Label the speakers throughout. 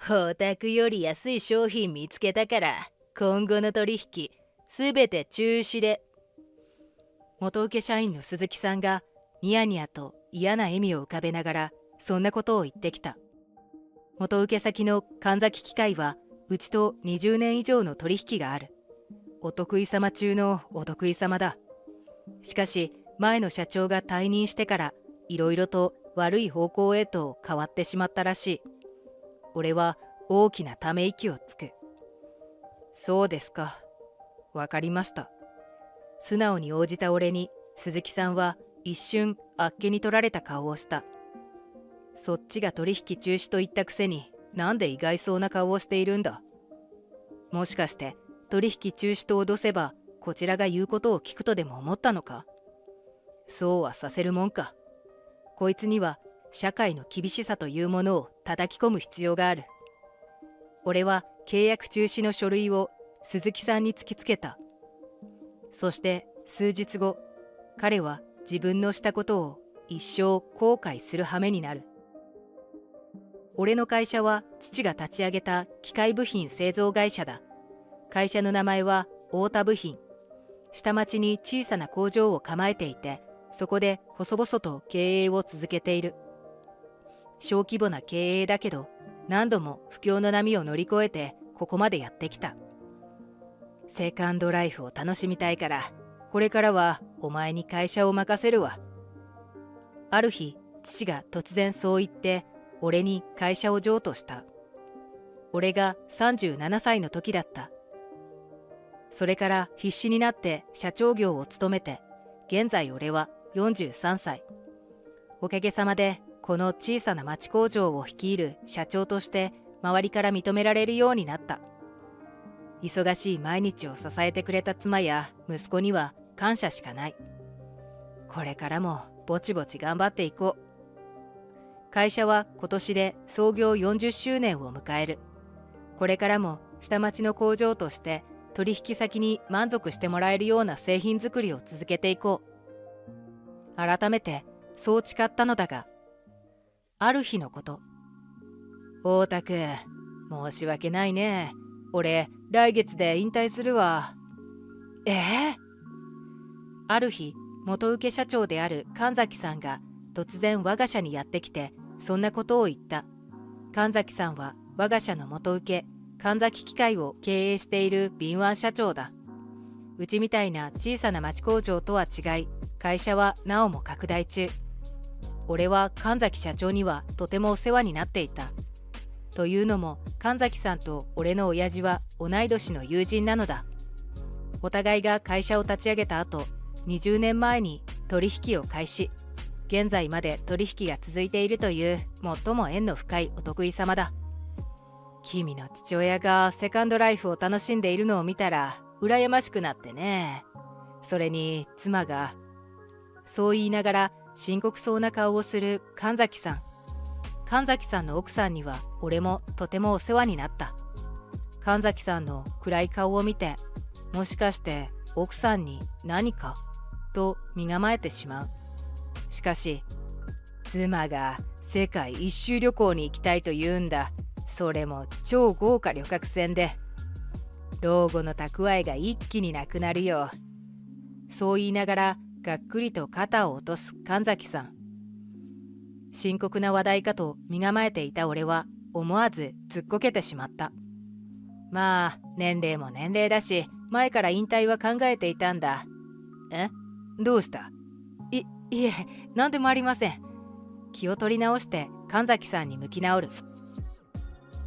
Speaker 1: お宅より安い商品見つけたから、今後の取引、すべて中止で。元請け社員の鈴木さんが、ニヤニヤと嫌な笑みを浮かべながら、そんなことを言ってきた。元請け先の神崎機械は、うちと20年以上の取引がある。お得意様中のお得意様だ。しかし、前の社長が退任してから、いろいろと悪い方向へと変わってしまったらしい。俺は大きなため息をつく。そうですか。わかりました。素直に応じた俺に、鈴木さんは一瞬あっけに取られた顔をした。そっちが取引中止と言ったくせに、なんで意外そうな顔をしているんだ。もしかして取引中止と脅せば、こちらが言うことを聞くとでも思ったのか。そうはさせるもんか。こいつには社会の厳しさというものを叩き込む必要がある。俺は契約中止の書類を鈴木さんに突きつけた。そして数日後、彼は自分のしたことを一生後悔する羽目になる。俺の会社は父が立ち上げた機械部品製造会社だ。会社の名前は太田部品。下町に小さな工場を構えていて、そこで細々と経営を続けている。小規模な経営だけど、何度も不況の波を乗り越えてここまでやってきた。セカンドライフを楽しみたいから、これからはお前に会社を任せるわ。ある日、父が突然そう言って、俺に会社を譲渡した。俺が37歳の時だった。それから必死になって社長業を務めて、現在俺は43歳。おかげさまでこの小さな町工場を率いる社長として周りから認められるようになった。忙しい毎日を支えてくれた妻や息子には感謝しかない。これからもぼちぼち頑張っていこう。会社は今年で創業40周年を迎える。これからも下町の工場として取引先に満足してもらえるような製品作りを続けていこう。改めてそう誓ったのだが、ある日のこと。太田くん、申し訳ないね。俺、来月で引退するわ。ある日、元請け社長である神崎さんが突然我が社にやってきて、そんなことを言った。神崎さんは我が社の元請け、神崎機械を経営している敏腕社長だ。うちみたいな小さな町工場とは違い、会社はなおも拡大中。俺は神崎社長にはとてもお世話になっていた。というのも、神崎さんと俺の親父は同い年の友人なのだ。お互いが会社を立ち上げた後、20年前に取引を開始。現在まで取引が続いているという最も縁の深いお得意様だ。君の父親がセカンドライフを楽しんでいるのを見たら羨ましくなってね。それに妻が。そう言いながら深刻そうな顔をする神崎さん。神崎さんの奥さんには俺もとてもお世話になった。神崎さんの暗い顔を見て、もしかして奥さんに何かと身構えてしまう。しかし、妻が世界一周旅行に行きたいと言うんだ。それも超豪華旅客船で。老後の蓄えが一気になくなるよ。そう言いながらがっくりと肩を落とす神崎さん。深刻な話題かと身構えていた俺は思わずずっこけてしまった。まあ年齢も年齢だし、前から引退は考えていたんだ。どうした？いえ、何でもありません。気を取り直して神崎さんに向き直る。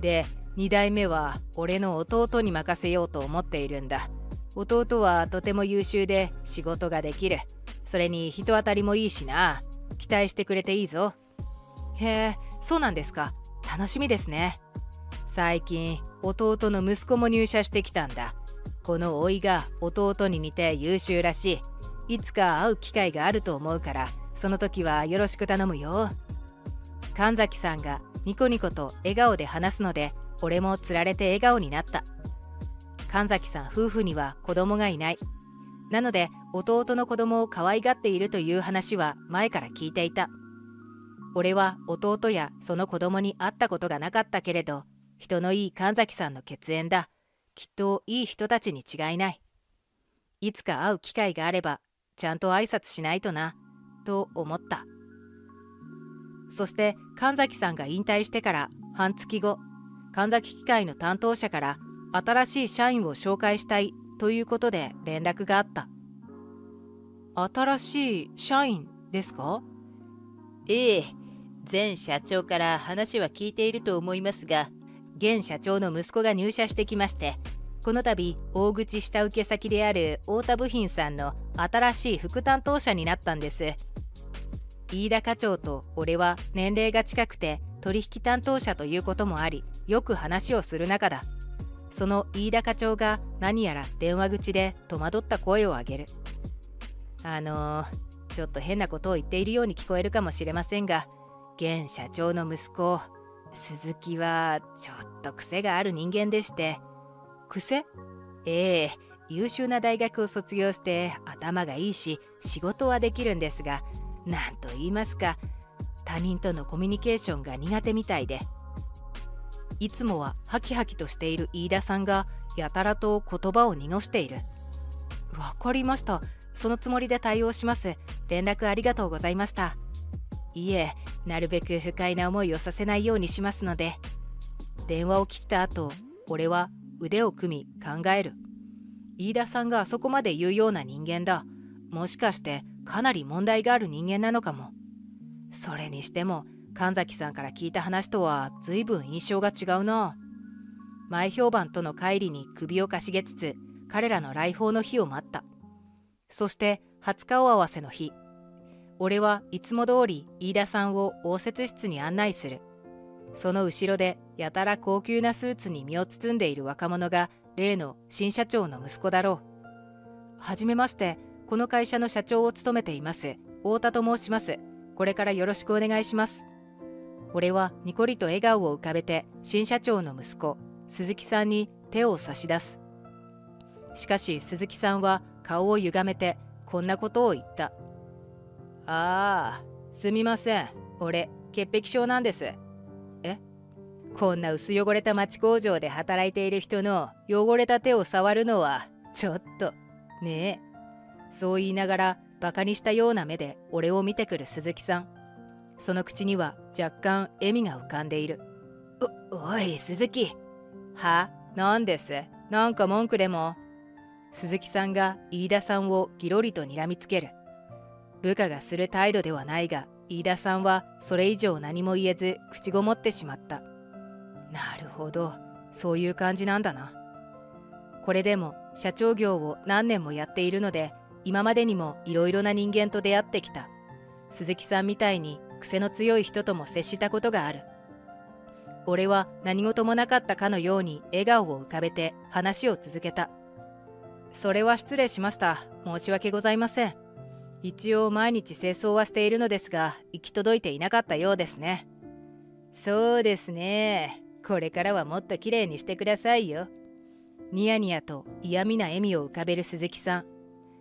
Speaker 1: で、2代目は俺の弟に任せようと思っているんだ。弟はとても優秀で仕事ができる。それに人当たりもいいしな。期待してくれていいぞ。へえ、そうなんですか。楽しみですね。最近弟の息子も入社してきたんだ。この甥が弟に似て優秀らしい。いつか会う機会があると思うから、その時はよろしく頼むよ。神崎さんがニコニコと笑顔で話すので、俺もつられて笑顔になった。神崎さん夫婦には子供がいない。なので弟の子供を可愛がっているという話は前から聞いていた。俺は弟やその子供に会ったことがなかったけれど、人のいい神崎さんの血縁だ。きっといい人たちに違いない。いつか会う機会があればちゃんと挨拶しないとなと思った。そして神崎さんが引退してから半月後、神崎機械の担当者から新しい社員を紹介したいということで連絡があった。新しい社員ですか？ええ、前社長から話は聞いていると思いますが、現社長の息子が入社してきまして、この度大口下請け先である太田部品さんの新しい副担当者になったんです。飯田課長と俺は年齢が近くて取引担当者ということもあり、よく話をする仲だ。その飯田課長が何やら電話口で戸惑った声を上げる。ちょっと変なことを言っているように聞こえるかもしれませんが、現社長の息子鈴木はちょっと癖がある人間でして。癖？ええ、優秀な大学を卒業して頭がいいし仕事はできるんですが、なんと言いますか、他人とのコミュニケーションが苦手みたいで、いつもはハキハキとしている飯田さんがやたらと言葉を濁している。わかりました。そのつもりで対応します。連絡ありがとうございました。いえ、なるべく不快な思いをさせないようにしますので。電話を切った後、俺は腕を組み考える。飯田さんがあそこまで言うような人間だ。もしかしてかなり問題がある人間なのかも。それにしても神崎さんから聞いた話とは随分印象が違うな。前評判との乖離に首をかしげつつ、彼らの来訪の日を待った。そして初顔合わせの日、俺はいつも通り飯田さんを応接室に案内する。その後ろでやたら高級なスーツに身を包んでいる若者が例の新社長の息子だろう。はじめまして、この会社の社長を務めています太田と申します。これからよろしくお願いします。俺はニコリと笑顔を浮かべて新社長の息子鈴木さんに手を差し出す。しかし鈴木さんは顔を歪めてこんなことを言った。ああ、すみません。俺、潔癖症なんです。え？こんな薄汚れた町工場で働いている人の汚れた手を触るのはちょっと。ねえ。そう言いながらバカにしたような目で俺を見てくる鈴木さん。その口には若干笑みが浮かんでいる。おい鈴木。は？なんです？なんか文句でも？鈴木さんが飯田さんをギロリと睨みつける。部下がする態度ではないが、飯田さんはそれ以上何も言えず口ごもってしまった。なるほど、そういう感じなんだな。これでも社長業を何年もやっているので、今までにもいろいろな人間と出会ってきた。鈴木さんみたいに癖の強い人とも接したことがある。俺は何事もなかったかのように笑顔を浮かべて話を続けた。それは失礼しました。申し訳ございません。一応毎日清掃はしているのですが、行き届いていなかったようですね。そうですね。これからはもっときれいにしてくださいよ。ニヤニヤと嫌味な笑みを浮かべる鈴木さん。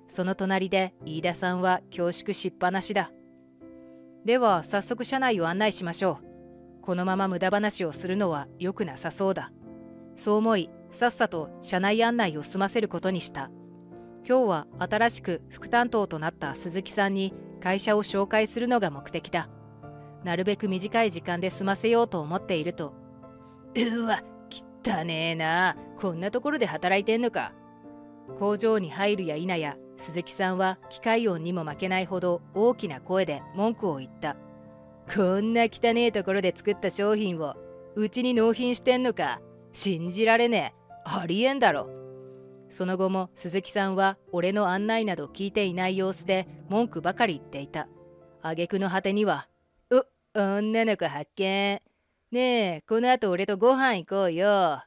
Speaker 1: その隣で飯田さんは恐縮しっぱなしだ。では早速車内を案内しましょう。このまま無駄話をするのは良くなさそうだ。そう思い、さっさと車内案内を済ませることにした。今日は新しく副担当となった鈴木さんに会社を紹介するのが目的だ。なるべく短い時間で済ませようと思っていると、うわ、汚ねえな。こんなところで働いてんのか。工場に入るや否や、鈴木さんは機械音にも負けないほど大きな声で文句を言った。こんな汚ねえところで作った商品をうちに納品してんのか。信じられねえ。ありえんだろ。その後も鈴木さんは俺の案内など聞いていない様子で文句ばかり言っていた。挙句の果てには、女の子発見。ねえ、この後俺とご飯行こうよ。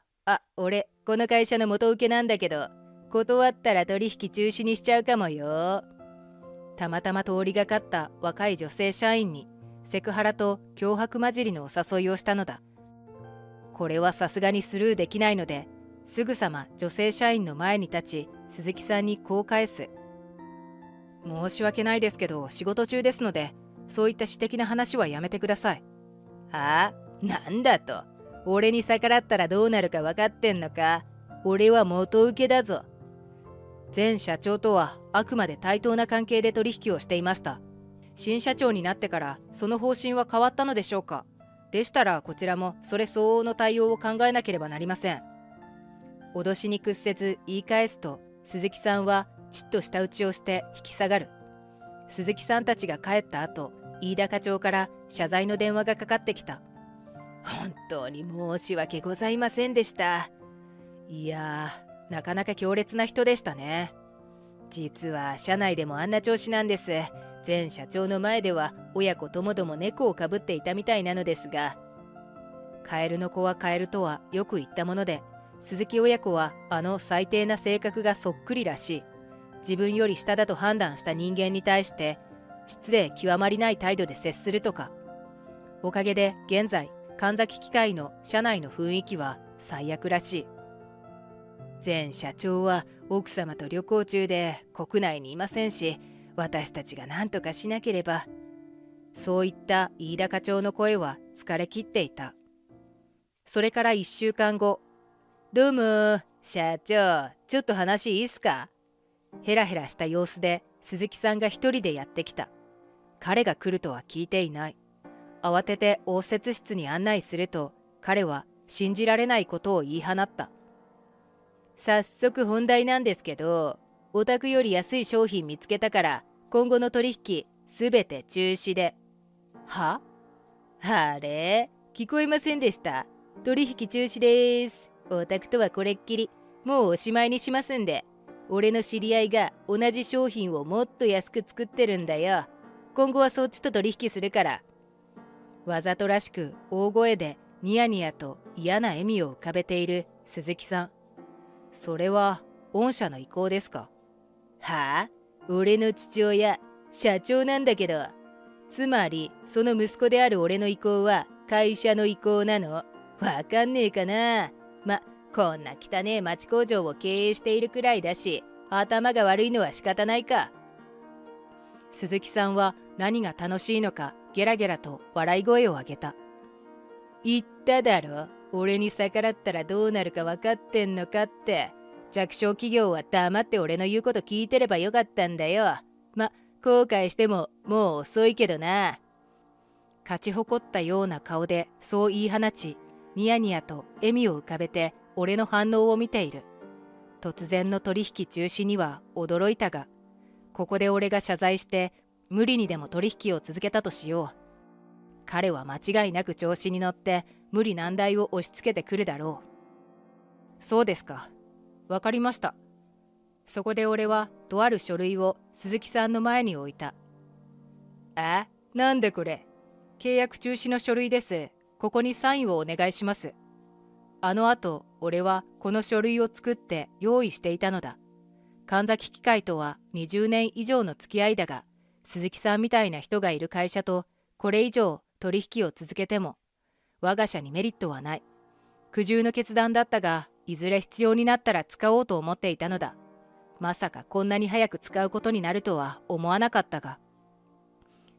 Speaker 1: 俺、この会社の元請けなんだけど、断ったら取引中止にしちゃうかもよ。たまたま通りがかった若い女性社員にセクハラと脅迫混じりのお誘いをしたのだ。これはさすがにスルーできないので、すぐさま女性社員の前に立ち、鈴木さんにこう返す。申し訳ないですけど、仕事中ですので、そういった私的な話はやめてください。なんだと。俺に逆らったらどうなるか分かってんのか。俺は元請けだぞ。前社長とはあくまで対等な関係で取引をしていました。新社長になってからその方針は変わったのでしょうか。でしたらこちらもそれ相応の対応を考えなければなりません。脅しに屈せず言い返すと、鈴木さんはちっと舌打ちをして引き下がる。鈴木さんたちが帰った後、飯田課長から謝罪の電話がかかってきた。本当に申し訳ございませんでした。いやー、なかなか強烈な人でしたね。実は社内でもあんな調子なんです。前社長の前では親子ともども猫をかぶっていたみたいなのですが、カエルの子はカエルとはよく言ったもので、鈴木親子はあの最低な性格がそっくりらしい。自分より下だと判断した人間に対して失礼極まりない態度で接するとか。おかげで現在神崎機械の社内の雰囲気は最悪らしい。前社長は奥様と旅行中で国内にいませんし、私たちが何とかしなければ。そういった飯田課長の声は疲れ切っていた。それから1週間後、どうも社長、ちょっと話いいっすか。ヘラヘラした様子で鈴木さんが一人でやってきた。彼が来るとは聞いていない。慌てて応接室に案内すると、彼は信じられないことを言い放った。早速本題なんですけど、お宅より安い商品見つけたから今後の取引すべて中止で。は？あれ？聞こえませんでした。取引中止です。お宅とはこれっきり、もうおしまいにしますんで。俺の知り合いが同じ商品をもっと安く作ってるんだよ。今後はそっちと取引するから。わざとらしく大声でニヤニヤと嫌な笑みを浮かべている鈴木さん。それは御社の意向ですか？はあ？俺の父親、社長なんだけど。つまり、その息子である俺の意向は会社の意向なの？わかんねえかな。こんな汚え町工場を経営しているくらいだし、頭が悪いのは仕方ないか。鈴木さんは何が楽しいのかゲラゲラと笑い声を上げた。言っただろ、俺に逆らったらどうなるか分かってんのかって。弱小企業は黙って俺の言うこと聞いてればよかったんだよ。後悔してももう遅いけどな。勝ち誇ったような顔でそう言い放ち、ニヤニヤと笑みを浮かべて俺の反応を見ている。突然の取引中止には驚いたが、ここで俺が謝罪して無理にでも取引を続けたとしよう。彼は間違いなく調子に乗って無理難題を押し付けてくるだろう。そうですか。わかりました。そこで俺はとある書類を鈴木さんの前に置いた。なんでこれ？契約中止の書類です。ここにサインをお願いします。あの後、俺はこの書類を作って用意していたのだ。神崎機械とは20年以上の付き合いだが、鈴木さんみたいな人がいる会社とこれ以上取引を続けても、我が社にメリットはない。苦渋の決断だったが、いずれ必要になったら使おうと思っていたのだ。まさかこんなに早く使うことになるとは思わなかったが。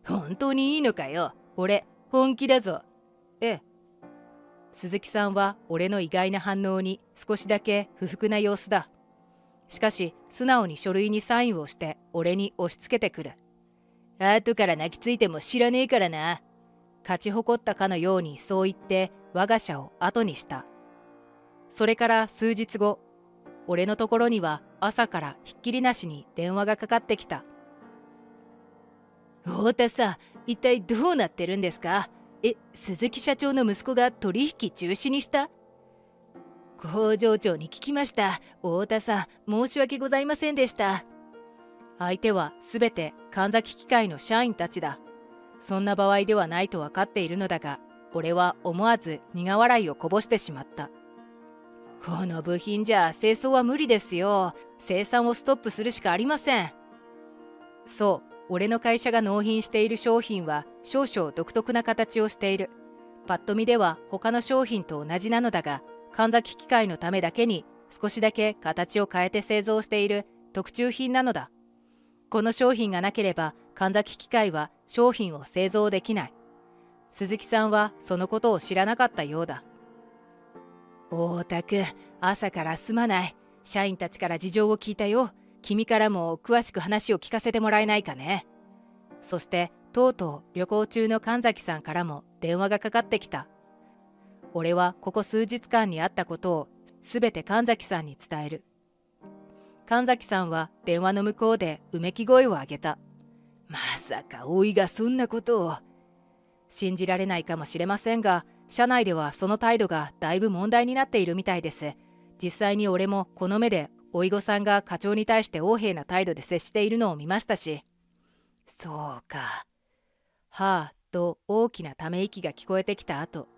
Speaker 1: 本当にいいのかよ。俺、本気だぞ。ええ。鈴木さんは俺の意外な反応に少しだけ不服な様子だ。しかし素直に書類にサインをして俺に押し付けてくる。後から泣きついても知らねえからな。勝ち誇ったかのようにそう言って我が社を後にした。それから数日後、俺のところには朝からひっきりなしに電話がかかってきた。太田さん、一体どうなってるんですか？鈴木社長の息子が取引中止にした？工場長に聞きました。太田さん、申し訳ございませんでした。相手はすべて神崎機械の社員たちだ。そんな場合ではないと分かっているのだが、俺は思わず苦笑いをこぼしてしまった。この部品じゃ清掃は無理ですよ。生産をストップするしかありません。そう、俺の会社が納品している商品は少々独特な形をしている。パッと見では他の商品と同じなのだが、神崎機械のためだけに少しだけ形を変えて製造している特注品なのだ。この商品がなければ神崎機械は商品を製造できない。鈴木さんはそのことを知らなかったようだ。大田くん、朝からすまない。社員たちから事情を聞いたよ。君からも詳しく話を聞かせてもらえないかね。そしてとうとう旅行中の神崎さんからも電話がかかってきた。俺はここ数日間にあったことをすべて神崎さんに伝える。神崎さんは電話の向こうでうめき声を上げた。まさかおいがそんなことを。信じられないかもしれませんが、社内ではその態度がだいぶ問題になっているみたいです。実際に俺もこの目でおいごさんが課長に対して横柄な態度で接しているのを見ましたし。そうか。はあと大きなため息が聞こえてきた後、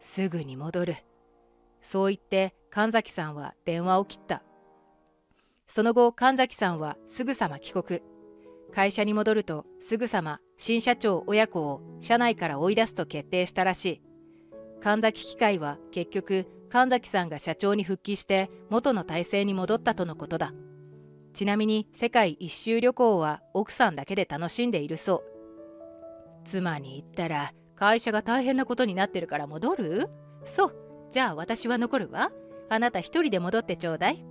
Speaker 1: すぐに戻る。そう言って神崎さんは電話を切った。その後神崎さんはすぐさま帰国。会社に戻るとすぐさま新社長親子を社内から追い出すと決定したらしい。神崎機械は結局神崎さんが社長に復帰して元の体制に戻ったとのことだ。ちなみに世界一周旅行は奥さんだけで楽しんでいるそう。妻に言ったら会社が大変なことになってるから戻る？そう、じゃあ私は残るわ。あなた一人で戻ってちょうだい。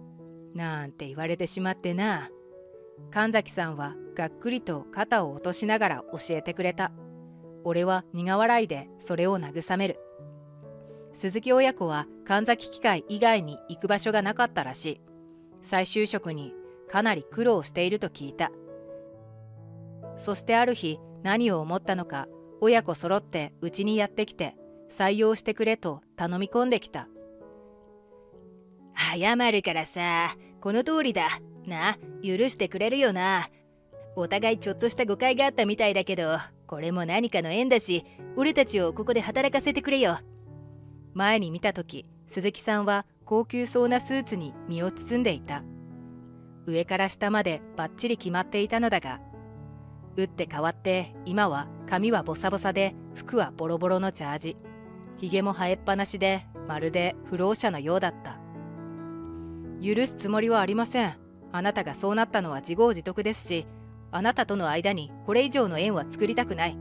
Speaker 1: なんて言われてしまってな。神崎さんはがっくりと肩を落としながら教えてくれた。俺は苦笑いでそれを慰める。鈴木親子は神崎機械以外に行く場所がなかったらしい。再就職にかなり苦労していると聞いた。そしてある日何を思ったのか、親子揃ってうちにやってきて採用してくれと頼み込んできた。謝るからさ、この通りだな、許してくれるよな。お互いちょっとした誤解があったみたいだけど、これも何かの縁だし、俺たちをここで働かせてくれよ。前に見た時、鈴木さんは高級そうなスーツに身を包んでいた。上から下までバッチリ決まっていたのだが、打って変わって今は髪はボサボサで服はボロボロのジャージ、ひげも生えっぱなしでまるで不老者のようだった。許すつもりはありません。あなたがそうなったのは自業自得ですし、あなたとの間にこれ以上の縁は作りたくない。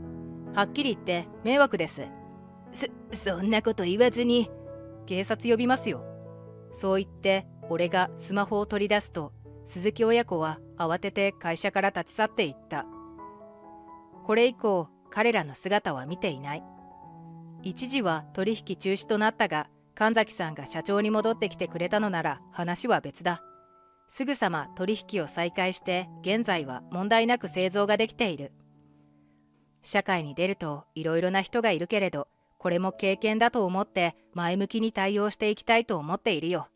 Speaker 1: はっきり言って迷惑です。そんなこと言わずに。警察呼びますよ。そう言って俺がスマホを取り出すと、鈴木親子は慌てて会社から立ち去っていった。これ以降彼らの姿は見ていない。一時は取引中止となったが、神崎さんが社長に戻ってきてくれたのなら話は別だ。すぐさま取引を再開して現在は問題なく製造ができている。社会に出るといろいろな人がいるけれど、これも経験だと思って前向きに対応していきたいと思っているよ。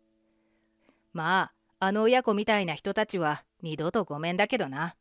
Speaker 1: まあ、あの親子みたいな人たちは二度とごめんだけどな。